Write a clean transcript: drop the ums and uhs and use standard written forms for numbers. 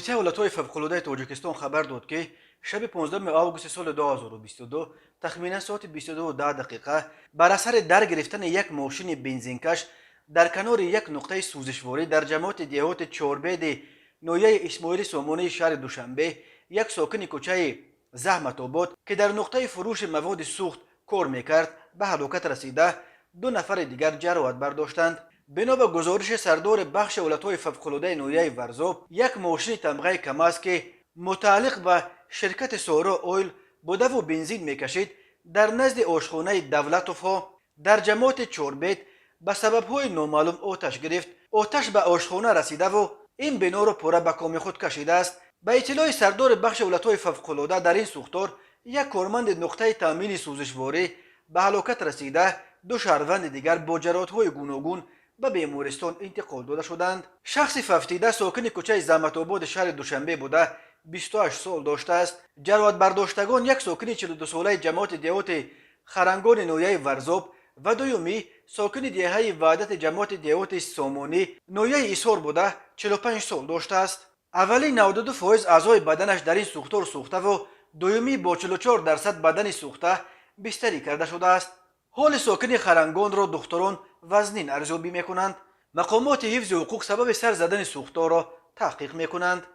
کمیته ولایت‌های فوق‌العاده تاجیکستان خبر داد که شب 15 آگوست سال 2022 تخمینا ساعت 22:10 بر اثر در گرفتن یک ماشین بنزینکش در کنار یک نقطه سوزشواری در جماعت دیهات چاربید نویه اسماعیل سامانی شهر دوشنبه یک ساکن کوچه زحمت آباد که در نقطه فروش مواد سوخت کار میکرد به هلاکت رسیده. دو نفر دیگر جراحت برداشتند. بنا به گزارش سردار بخش ولایت‌های فوق‌العاده نویه ورزاب، یک ماشین تمغه کم است که متعلق به شرکت سارا اویل بوده و بنزین میکشید در نزد آشخانه دولتوفا در جماعت چوربیت به سبب‌های نامعلوم آتش گرفت. آتش به آشخانه رسیده و این بنا را پوره به کام خود کشیده است. به اطلاع سردار بخش ولایت‌های فوق‌العاده در این سوختار یک کارمند نقطه تامین سوزشواری به هلاکت رسیده. دو شهروند دیگر با جراحت‌های گوناگون به بیمارستان انتقال داده شدند. شخص ففتیده ساکن کوچه زحمت آباد شهر دوشنبه بوده 28 سال داشته است. جراحت برداشتگان یک ساکن 42 ساله جماعت دیهات خرنگان نویه ورزاب و دومی ساکن دیهه وحدت جماعت دیهات سامانی نویه ایسار بوده 45 سال داشته است. اولی 92% اعضای بدنش در این سوختار سوخته و دومی با 44% بدن سوخته بستری کرده شده است. حال ساکن خرنگان را دختران وزنین ارزیابی میکنند. مقامات حفظ حقوق سبب سر زدن سوختار را تحقیق میکنند.